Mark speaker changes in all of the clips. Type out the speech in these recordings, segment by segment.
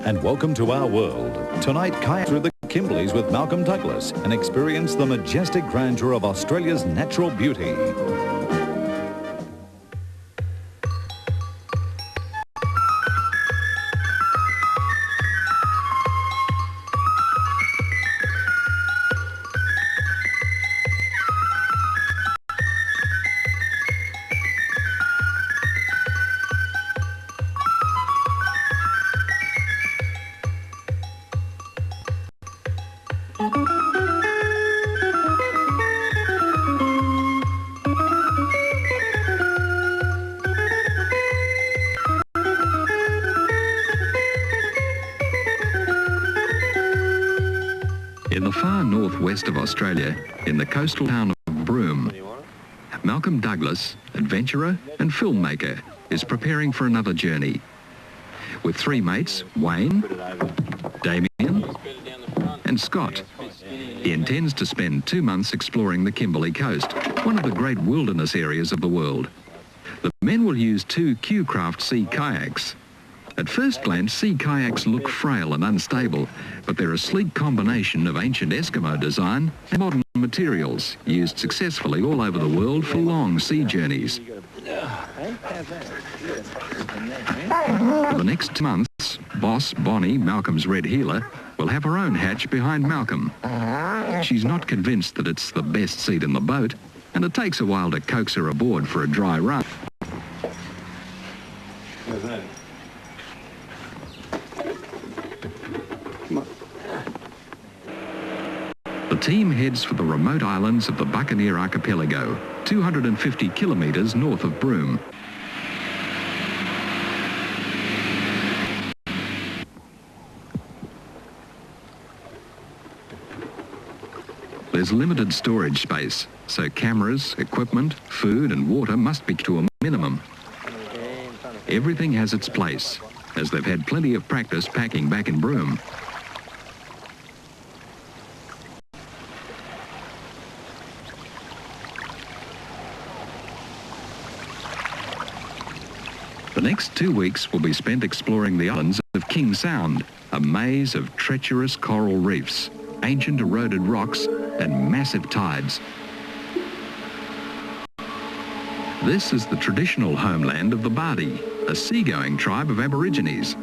Speaker 1: and welcome to our world. Tonight, kayak through the Kimberleys with Malcolm Douglas and experience the majestic grandeur of Australia's natural beauty.
Speaker 2: In the far northwest of Australia, in the coastal town of Broome, Malcolm Douglas, adventurer and filmmaker, is preparing for another journey. With three mates, Wayne, Damien and Scott, he intends to spend 2 months exploring the Kimberley coast, one of the great wilderness areas of the world. The men will use 2 Q-Craft sea kayaks. At first glance, sea kayaks look frail and unstable, but they're a sleek combination of ancient Eskimo design and modern materials used successfully all over the world for long sea journeys. For the next 2 months, boss Bonnie, Malcolm's red heeler, will have her own hatch behind Malcolm. She's not convinced that it's the best seat in the boat, and it takes a while to coax her aboard for a dry run. The team heads for the remote islands of the Buccaneer Archipelago, 250 kilometres north of Broome. There's limited storage space, so cameras, equipment, food and water must be to a minimum. Everything has its place, as they've had plenty of practice packing back in Broome. The next 2 weeks will be spent exploring the islands of King Sound, a maze of treacherous coral reefs, ancient eroded rocks and massive tides. This is the traditional homeland of the Bardi, a seagoing tribe of Aborigines.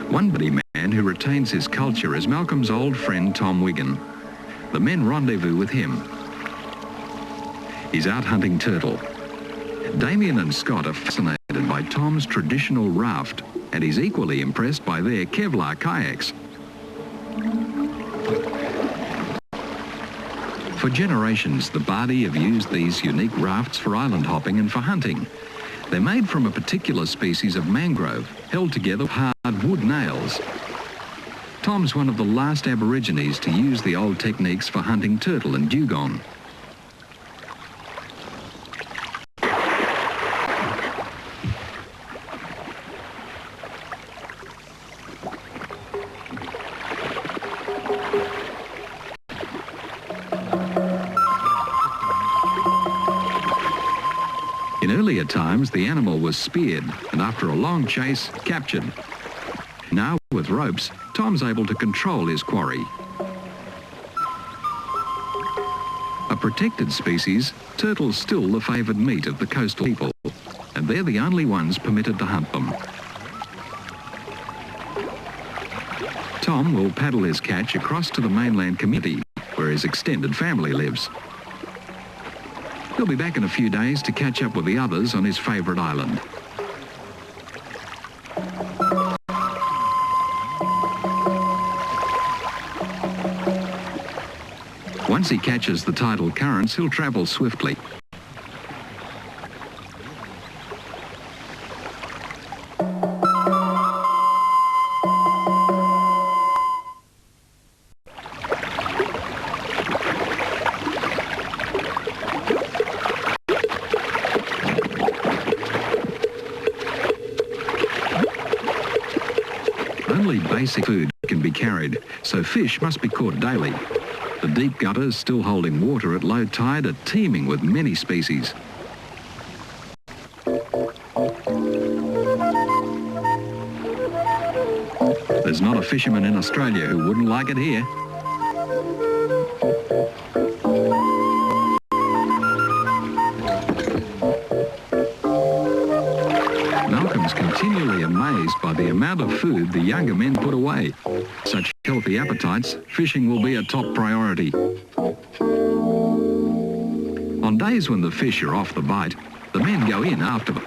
Speaker 2: One Bardi man who retains his culture is Malcolm's old friend Tom Wigan. The men rendezvous with him. He's out hunting turtle. Damien and Scott are fascinated by Tom's traditional raft, and he's equally impressed by their Kevlar kayaks. For generations, the Bardi have used these unique rafts for island hopping and for hunting. They're made from a particular species of mangrove, held together with hard wood nails. Tom's one of the last Aborigines to use the old techniques for hunting turtle and dugong. In earlier times, the animal was speared and after a long chase, captured. Now, with ropes, Tom's able to control his quarry. A protected species, turtles still the favoured meat of the coastal people, and they're the only ones permitted to hunt them. Tom will paddle his catch across to the mainland community, where his extended family lives. He'll be back in a few days to catch up with the others on his favourite island. Once he catches the tidal currents, he'll travel swiftly. Only basic food can be carried, so fish must be caught daily. The deep gutters still holding water at low tide are teeming with many species. There's not a fisherman in Australia who wouldn't like it here. Malcolm's continually amazed by the amount of food the younger men put away. Such healthy appetites, fishing will be a top priority. On days when the fish are off the bite, the men go in after them.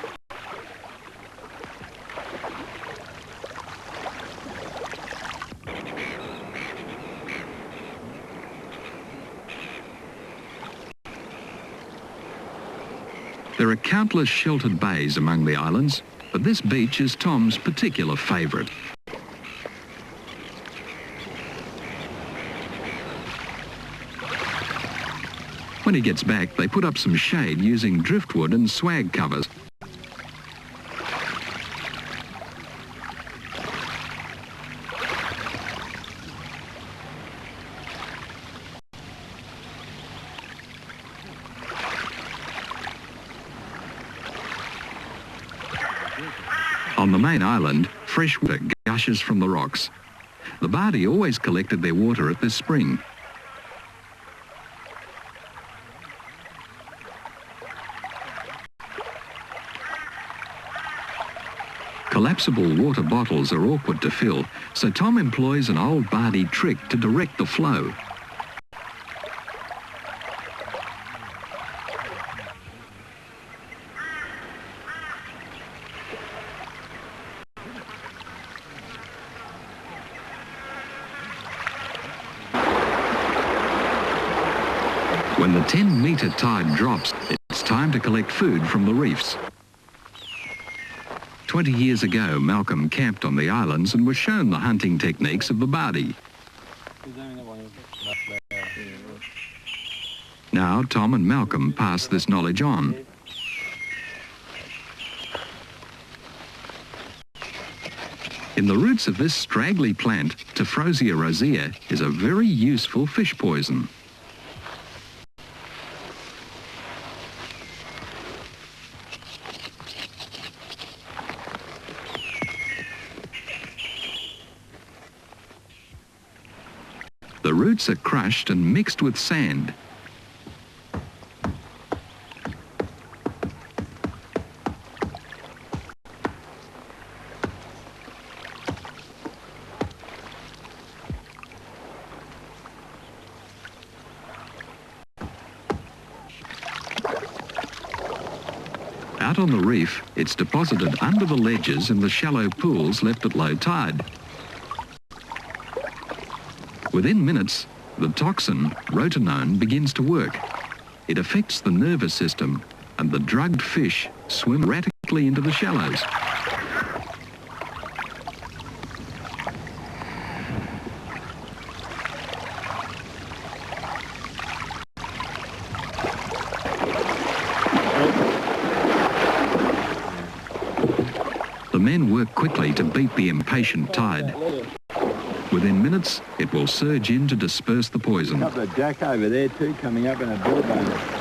Speaker 2: There are countless sheltered bays among the islands, but this beach is Tom's particular favourite. When he gets back, they put up some shade using driftwood and swag covers. On the main island, fresh water gushes from the rocks. The Bardi always collected their water at this spring. Collapsible water bottles are awkward to fill, so Tom employs an old Bardi trick to direct the flow. When the 10-metre tide drops, it's time to collect food from the reefs. 20 years ago, Malcolm camped on the islands and was shown the hunting techniques of the Bardi. Now, Tom and Malcolm pass this knowledge on. In the roots of this straggly plant, Tephrosia rosea is a very useful fish poison. The roots are crushed and mixed with sand. Out on the reef, it's deposited under the ledges in the shallow pools left at low tide. Within minutes, the toxin, rotenone, begins to work. It affects the nervous system, and the drugged fish swim erratically into the shallows. The men work quickly to beat the impatient tide. Within minutes, it will surge in to disperse the poison.
Speaker 3: A couple of jack over there too, coming up in a billbone.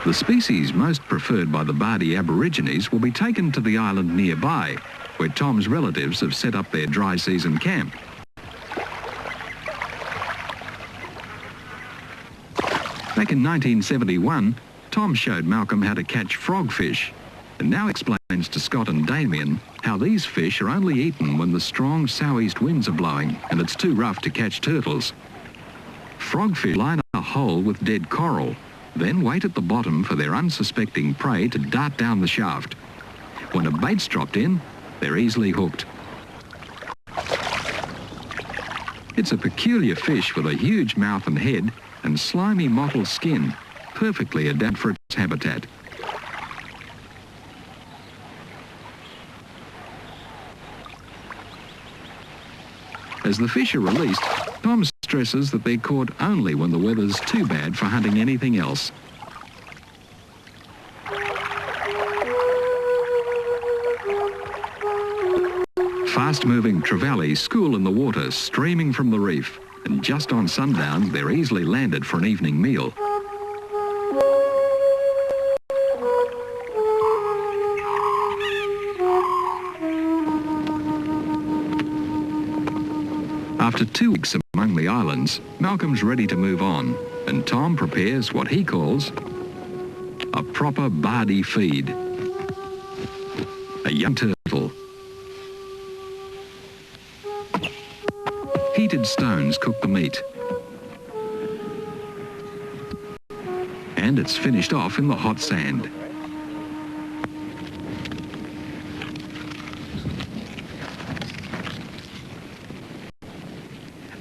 Speaker 2: The species most preferred by the Bardi Aborigines will be taken to the island nearby, where Tom's relatives have set up their dry season camp. Back in 1971, Tom showed Malcolm how to catch frogfish, and now explains to Scott and Damien how these fish are only eaten when the strong southeast winds are blowing and it's too rough to catch turtles. Frogfish line a hole with dead coral, then wait at the bottom for their unsuspecting prey to dart down the shaft. When a bait's dropped in, they're easily hooked. It's a peculiar fish with a huge mouth and head and slimy mottled skin, perfectly adapted for its habitat. As the fish are released, Tom stresses that they're caught only when the weather's too bad for hunting anything else. fast-moving trevallies school in the water, streaming from the reef, and just on sundown, they're easily landed for an evening meal. After 2 weeks among the islands, Malcolm's ready to move on, and Tom prepares what he calls a proper bardy feed. A young turtle. Heated stones cook the meat. And it's finished off in the hot sand.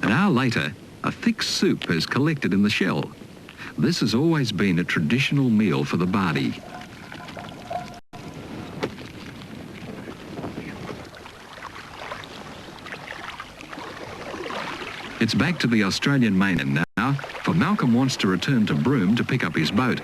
Speaker 2: An hour later, a thick soup is collected in the shell. This has always been a traditional meal for the bardy. It's back to the Australian mainland now, for Malcolm wants to return to Broome to pick up his boat.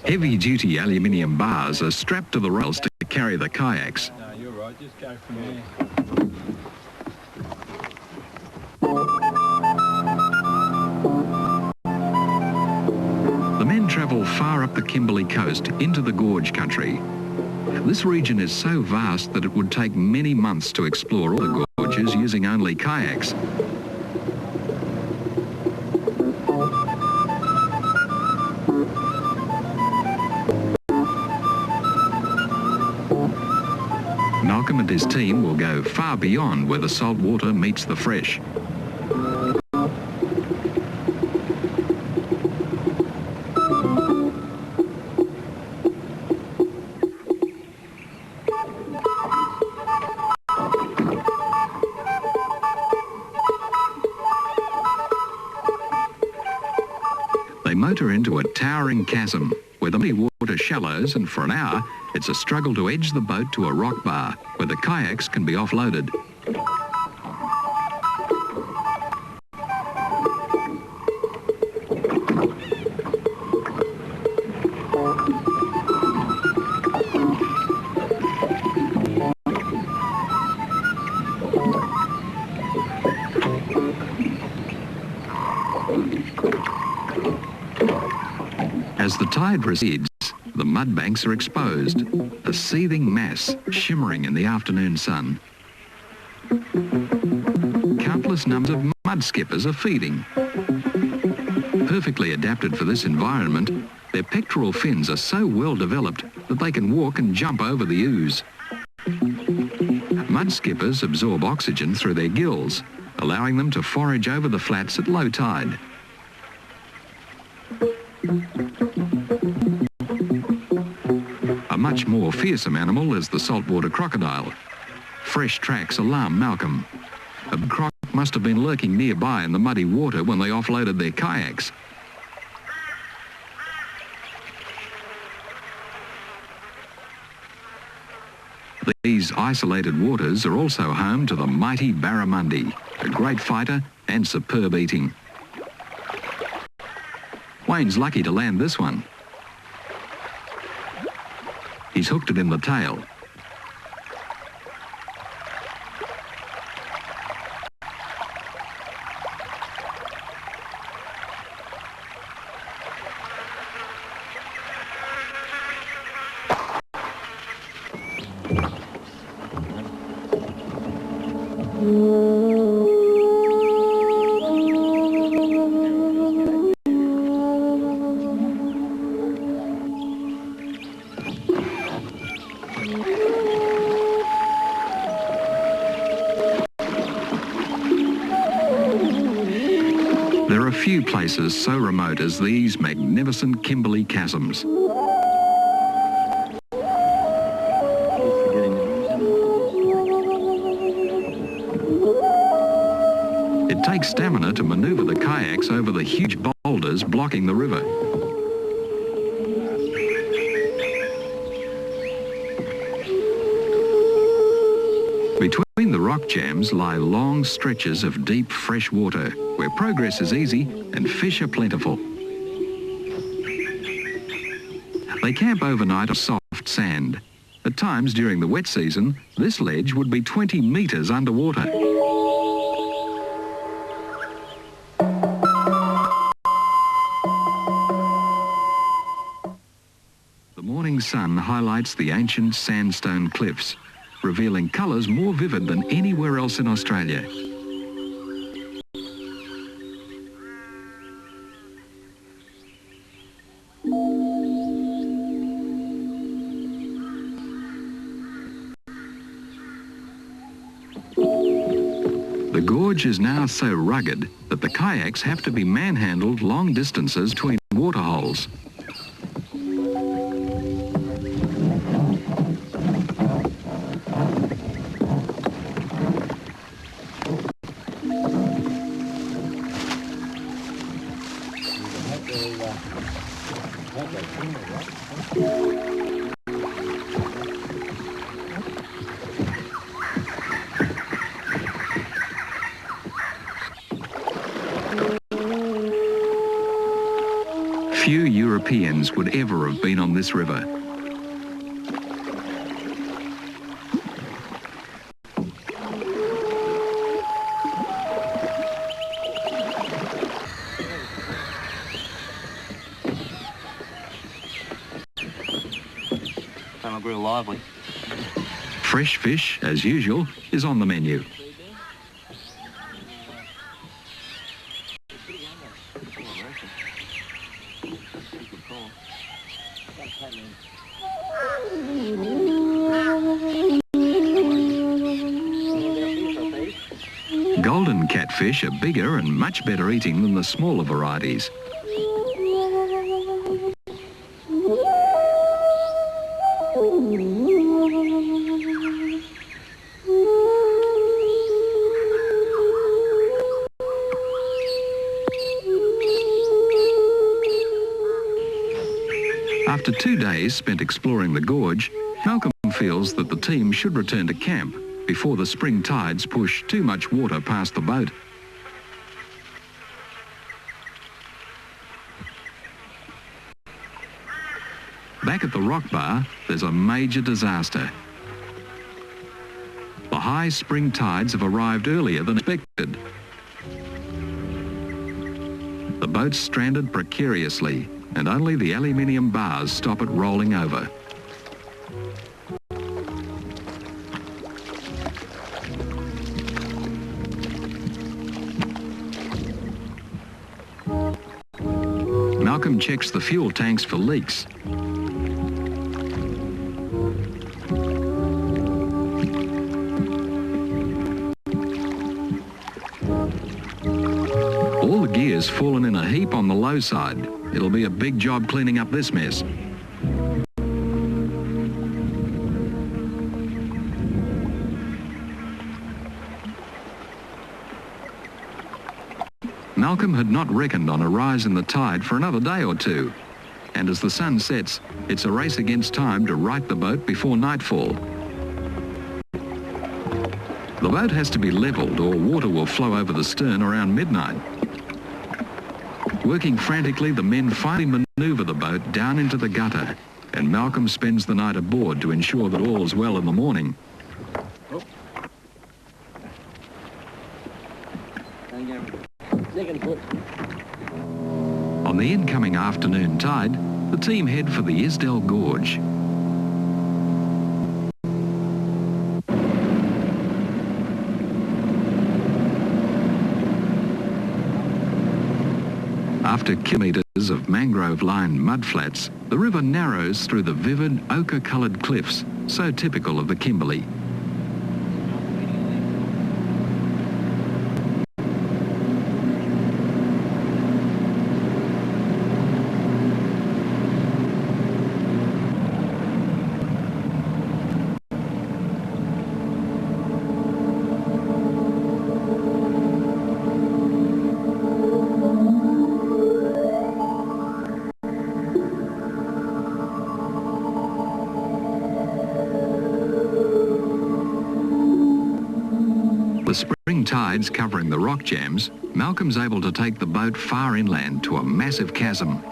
Speaker 2: Heavy-duty aluminium bars are strapped to the rails to carry the kayaks.
Speaker 3: No, you're right, just go from there.
Speaker 2: The men travel far up the Kimberley coast into the Gorge country. This region is so vast that it would take many months to explore all the gorges using only kayaks. Malcolm and his team will go far beyond where the salt water meets the fresh. They motor into a towering chasm where the muddy water shallows, and for an hour it's a struggle to edge the boat to a rock bar where the kayaks can be offloaded. As the tide recedes, the mud banks are exposed, a seething mass shimmering in the afternoon sun. Countless numbers of mud skippers are feeding. Perfectly adapted for this environment, their pectoral fins are so well developed that they can walk and jump over the ooze. Mud skippers absorb oxygen through their gills, allowing them to forage over the flats at low tide. A much more fearsome animal is the saltwater crocodile. Fresh tracks alarm Malcolm. A croc must have been lurking nearby in the muddy water when they offloaded their kayaks. These isolated waters are also home to the mighty barramundi, a great fighter and superb eating. Wayne's lucky to land this one. He's hooked it in the tail. There are few places so remote as these magnificent Kimberley chasms. It takes stamina to maneuver the kayaks over the huge boulders blocking the river. Between the rock jams lie long stretches of deep fresh water where progress is easy and fish are plentiful. They camp overnight on soft sand. At times during the wet season, this ledge would be 20 metres underwater. The morning sun highlights the ancient sandstone cliffs, revealing colours more vivid than anywhere else in Australia. The gorge is now so rugged that the kayaks have to be manhandled long distances between waterholes. Few Europeans would ever have been on this river.
Speaker 4: Don't look real lively.
Speaker 2: Fresh fish, as usual, is on the menu. Golden catfish are bigger and much better eating than the smaller varieties. After 2 days spent exploring the gorge, Malcolm feels that the team should return to camp before the spring tides push too much water past the boat. Back at the rock bar, there's a major disaster. The high spring tides have arrived earlier than expected. The boat's stranded precariously, and only the aluminium bars stop it rolling over. Malcolm checks the fuel tanks for leaks. All the gear's fallen in a heap on the low side. It'll be a big job cleaning up this mess. Malcolm had not reckoned on a rise in the tide for another day or two, and as the sun sets, it's a race against time to right the boat before nightfall. The boat has to be levelled or water will flow over the stern around midnight. Working frantically, the men finally manoeuvre the boat down into the gutter, and Malcolm spends the night aboard to ensure that all is well in the morning. On the incoming afternoon tide, the team head for the Isdell Gorge. After kilometres of mangrove-lined mudflats, the river narrows through the vivid ochre-coloured cliffs, so typical of the Kimberley. the spring tides covering the rock jams, Malcolm's able to take the boat far inland to a massive chasm.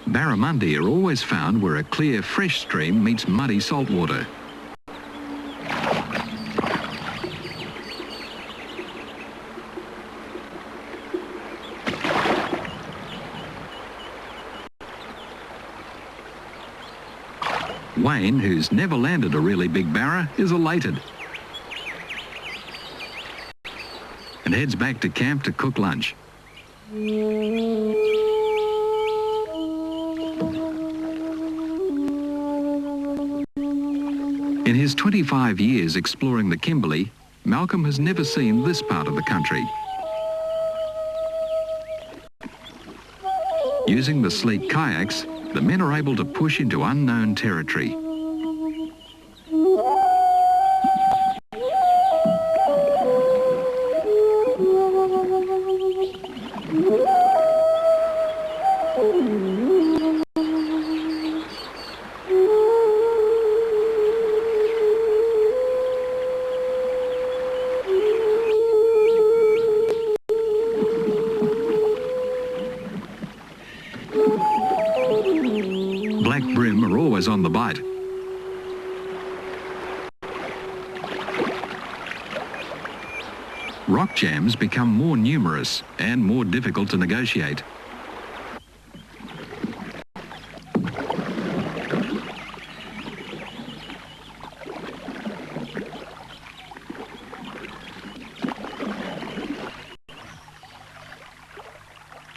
Speaker 2: Barramundi are always found where a clear fresh stream meets muddy saltwater. Wayne, who's never landed a really big barra, is elated and heads back to camp to cook lunch. In his 25 years exploring the Kimberley, Malcolm has never seen this part of the country. Using the sleek kayaks, the men are able to push into unknown territory. Black bream are always on the bite. Rock jams become more numerous and more difficult to negotiate.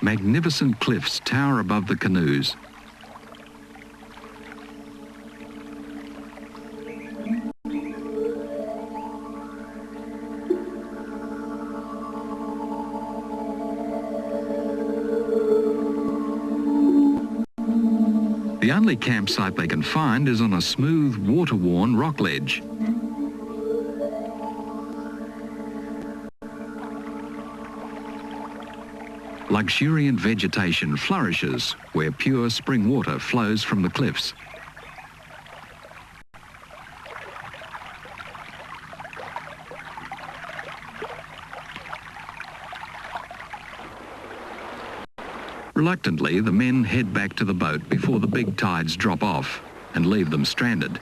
Speaker 2: Magnificent cliffs tower above the canoes. The only campsite they can find is on a smooth, water-worn rock ledge. Luxuriant vegetation flourishes where pure spring water flows from the cliffs. Reluctantly, the men head back to the boat before the big tides drop off and leave them stranded.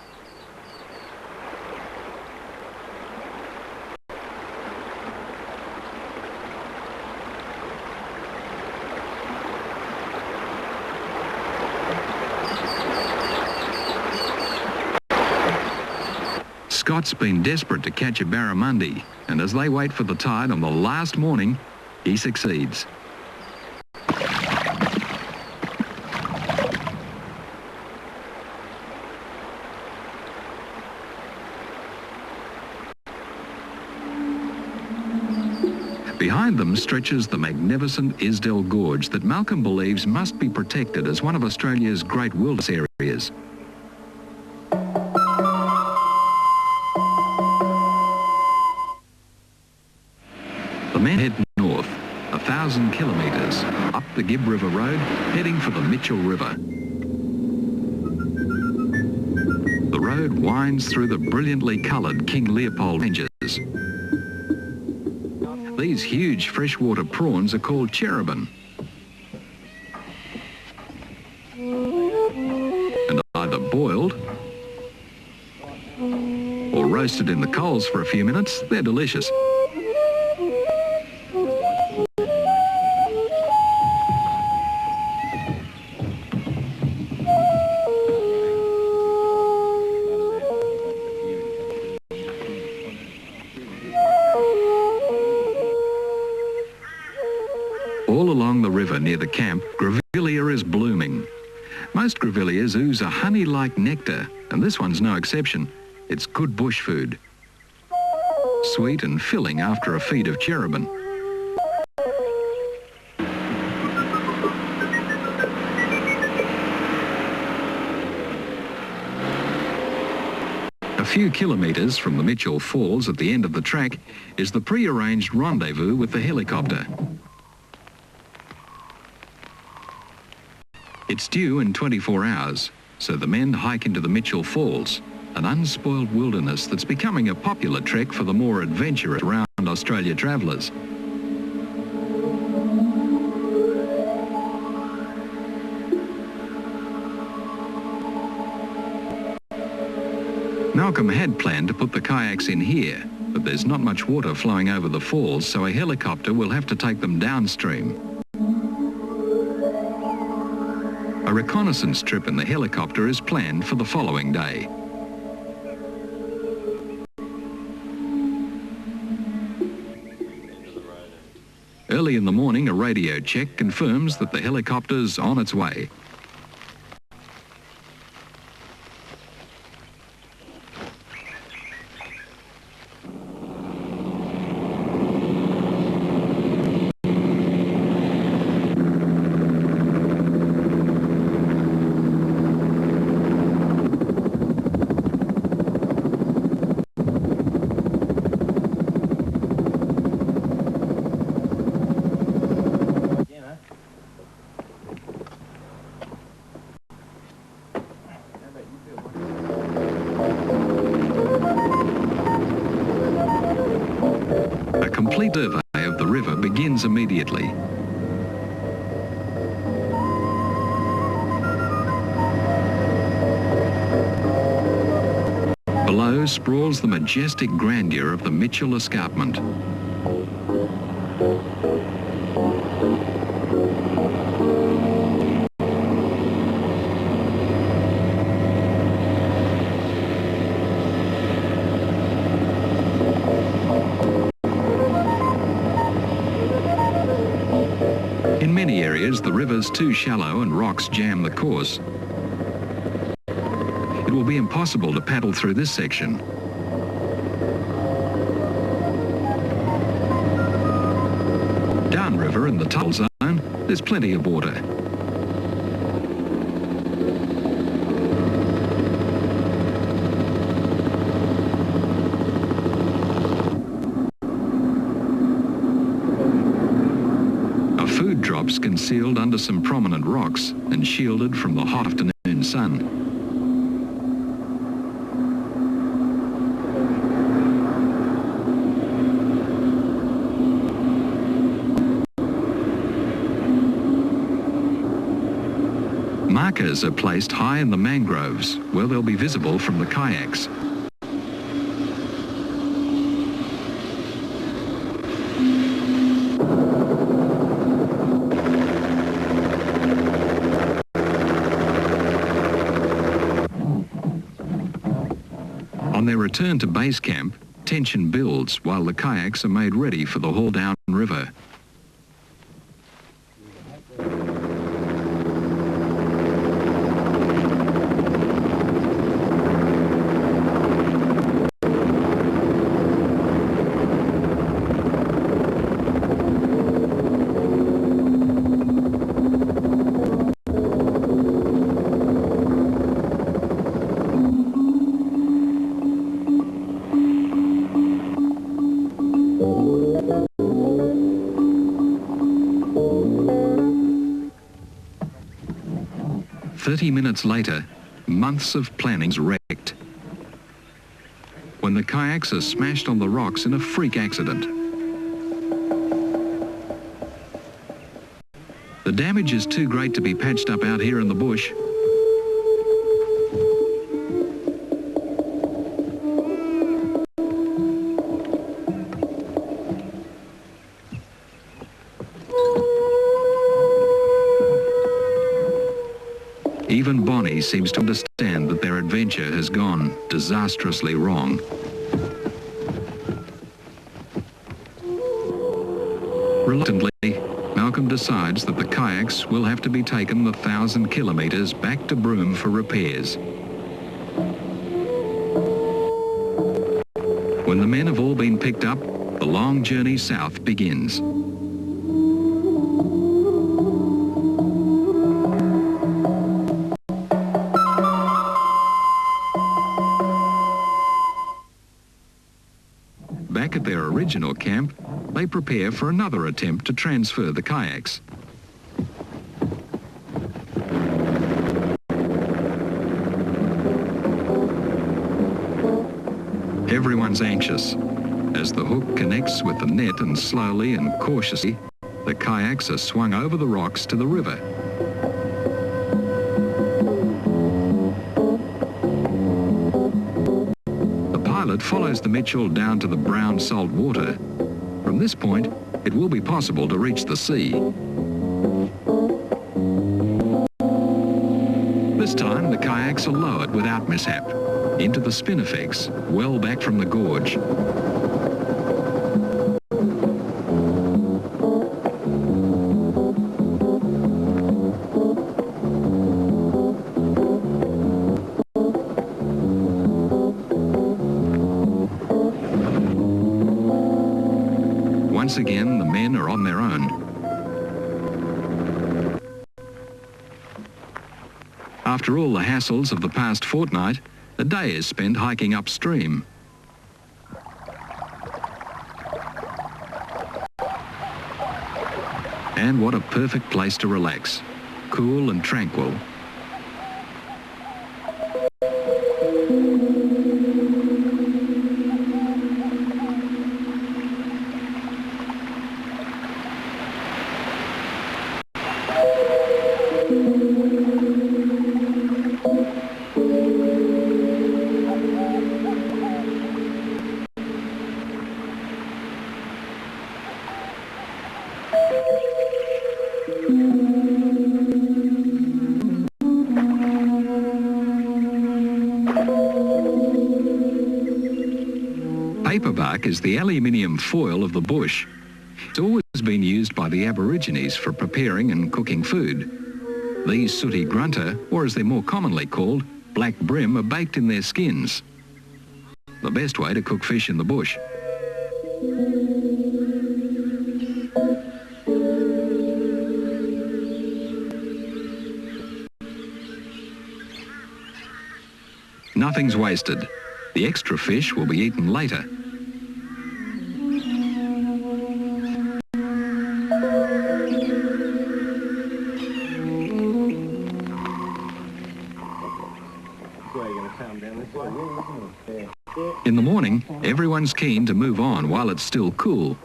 Speaker 2: Scott's been desperate to catch a barramundi, and as they wait for the tide on the last morning, he succeeds. Behind them stretches the magnificent Isdell Gorge that Malcolm believes must be protected as one of Australia's great wilderness areas. The men head north, 1,000 kilometres, up the Gibb River Road, heading for the Mitchell River. The road winds through the brilliantly coloured King Leopold Ranges. These huge freshwater prawns are called cherubin, and either boiled or roasted in the coals for a few minutes, they're delicious. All along the river near the camp, grevillea is blooming. Most grevilleas ooze a honey-like nectar, and this one's no exception. It's good bush food. Sweet and filling after a feed of cherubin. A few kilometres from the Mitchell Falls at the end of the track is the pre-arranged rendezvous with the helicopter. It's due in 24 hours, so the men hike into the Mitchell Falls, an unspoiled wilderness that's becoming a popular trek for the more adventurous around Australia travellers. Malcolm had planned to put the kayaks in here, but there's not much water flowing over the falls, so a helicopter will have to take them downstream. A reconnaissance trip in the helicopter is planned for the following day. Early in the morning, a radio check confirms that the helicopter's on its way. A complete survey of the river begins immediately. Below sprawls the majestic grandeur of the Mitchell Escarpment. In many areas, the river's too shallow and rocks jam the course. It will be impossible to paddle through this section. Downriver in the Tull Zone, there's plenty of water. Drops concealed under some prominent rocks and shielded from the hot afternoon sun. Markers are placed high in the mangroves where they'll be visible from the kayaks. On their return to base camp, tension builds while the kayaks are made ready for the haul down river. "30 minutes later, months of planning's wrecked when the kayaks are smashed on the rocks in a freak accident. The damage is too great to be patched up out here in the bush. Even Bonnie seems to understand that their adventure has gone disastrously wrong. Reluctantly, Malcolm decides that the kayaks will have to be taken 1,000 kilometres back to Broome for repairs. When the men have all been picked up, the long journey south begins. back at their original camp, they prepare for another attempt to transfer the kayaks. Everyone's anxious as the hook connects with the net, and slowly and cautiously the kayaks are swung over the rocks to the river. The pilot follows the Mitchell down to the brown salt water. From this point, it will be possible to reach the sea. This time, the kayaks are lowered without mishap into the spinifex, well back from the gorge. Once again, the men are on their own. After all the hassles of the past fortnight, a day is spent hiking upstream. And what a perfect place to relax, cool and tranquil. Paperbark is the aluminium foil of the bush. It's always been used by the Aborigines for preparing and cooking food. These sooty grunter, or as they're more commonly called, black bream, are baked in their skins. The best way to cook fish in the bush. Nothing's wasted. The extra fish will be eaten later. In the morning, everyone's keen to move on while it's still cool.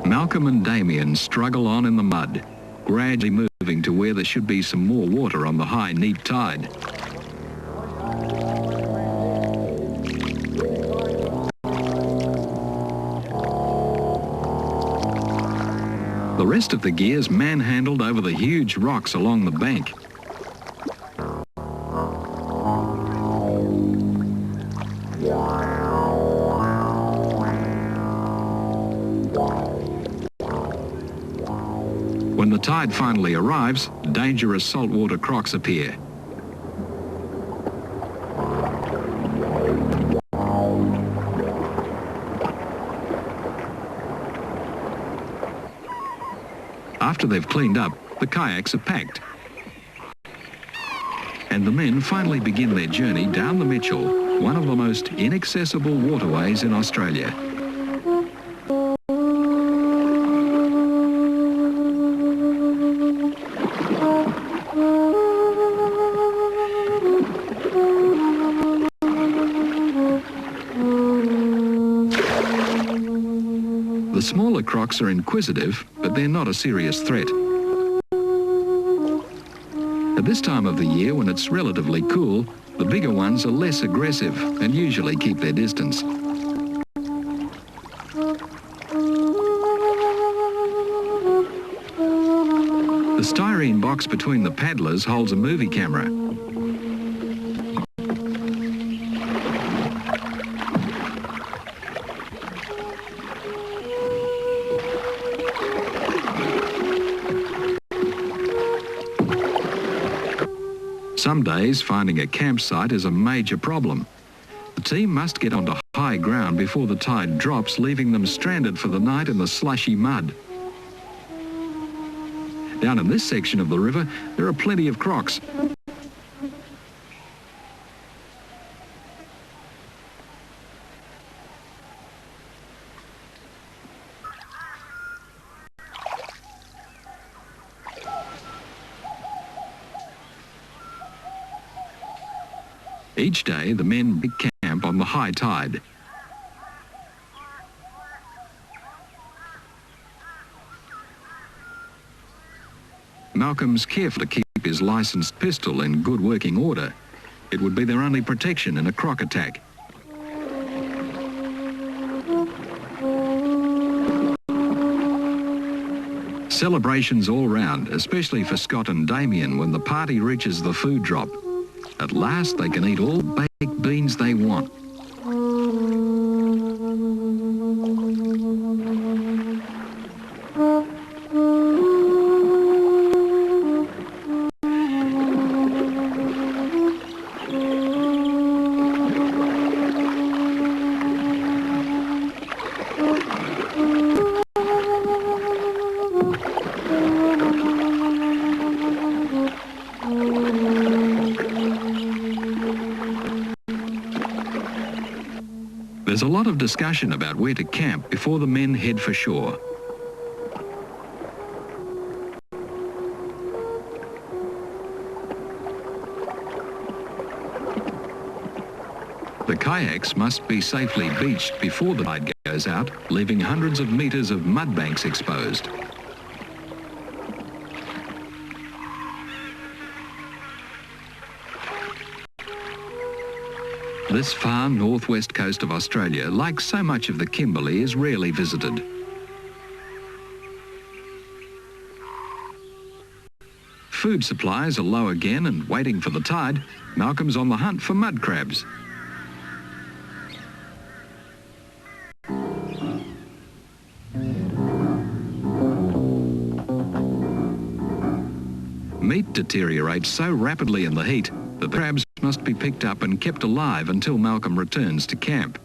Speaker 2: Malcolm and Damien struggle on in the mud, gradually moving to where there should be some more water on the high, neap tide. The rest of the gear's manhandled over the huge rocks along the bank. When the tide finally arrives, dangerous saltwater crocs appear. After they've cleaned up, the kayaks are packed. And the men finally begin their journey down the Mitchell, one of the most inaccessible waterways in Australia. The smaller crocs are inquisitive, but they're not a serious threat. At this time of the year, when it's relatively cool, the bigger ones are less aggressive and usually keep their distance. The styrene box between the paddlers holds a movie camera. Some days, finding a campsite is a major problem. The team must get onto high ground before the tide drops, leaving them stranded for the night in the slushy mud. Down in this section of the river, there are plenty of crocs. Each day, the men camp on the high tide. Malcolm's careful to keep his licensed pistol in good working order. It would be their only protection in a croc attack. Celebrations all round, especially for Scott and Damien when the party reaches the food drop. At last they can eat all baked beans they want. There's a lot of discussion about where to camp before the men head for shore. The kayaks must be safely beached before the tide goes out, leaving hundreds of metres of mud banks exposed. This far northwest coast of Australia, like so much of the Kimberley, is rarely visited. Food supplies are low again, and waiting for the tide, Malcolm's on the hunt for mud crabs. Meat deteriorates so rapidly in the heat that the crabs must be picked up and kept alive until Malcolm returns to camp.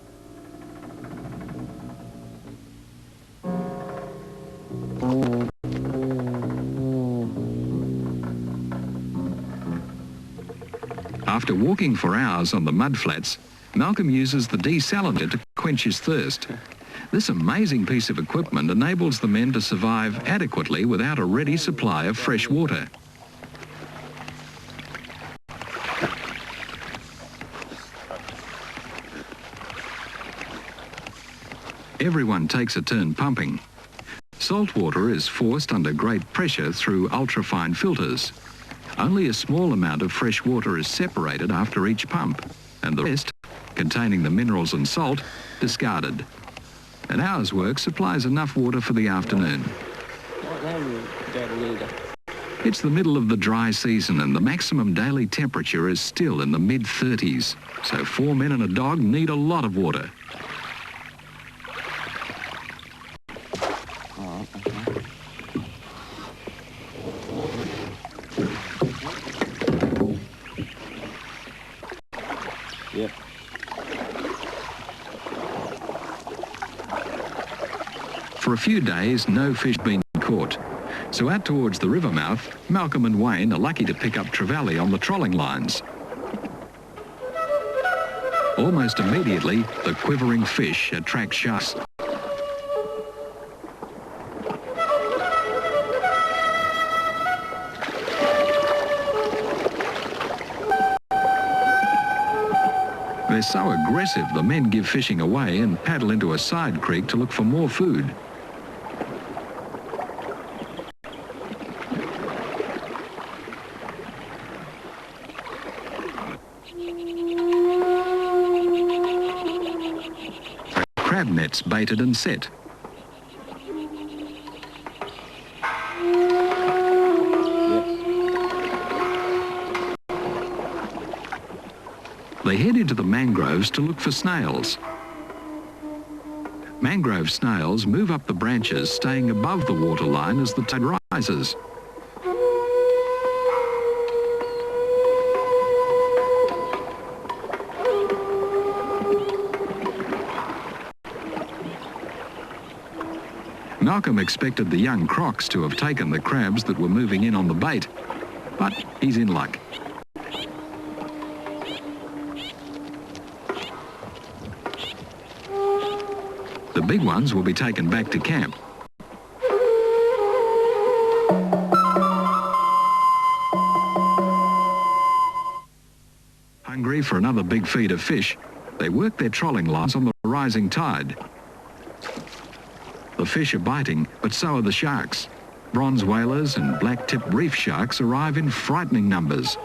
Speaker 2: After walking for hours on the mud flats, Malcolm uses the desalinator to quench his thirst. This amazing piece of equipment enables the men to survive adequately without a ready supply of fresh water. Everyone takes a turn pumping. Salt water is forced under great pressure through ultrafine filters. Only a small amount of fresh water is separated after each pump, and the rest, containing the minerals and salt, discarded. An hour's work supplies enough water for the afternoon. It's the middle of the dry season and the maximum daily temperature is still in the mid-30s, so 4 men and a dog need a lot of water.
Speaker 3: Yep.
Speaker 2: For a few days, no fish been caught. So out towards the river mouth, Malcolm and Wayne are lucky to pick up trevally on the trolling lines. Almost immediately, the quivering fish attract sharks. They're so aggressive, the men give fishing away and paddle into a side creek to look for more food. Crab nets baited and set. They head into the mangroves to look for snails. Mangrove snails move up the branches, staying above the waterline as the tide rises. Malcolm expected the young crocs to have taken the crabs that were moving in on the bait, but he's in luck. The big ones will be taken back to camp. Hungry for another big feed of fish, they work their trolling lines on the rising tide. The fish are biting, but so are the sharks. Bronze whalers and black-tipped reef sharks arrive in frightening numbers.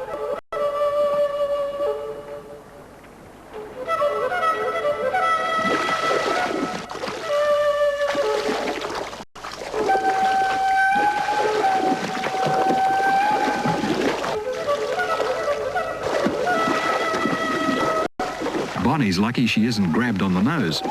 Speaker 2: Bonnie's lucky she isn't grabbed on the nose.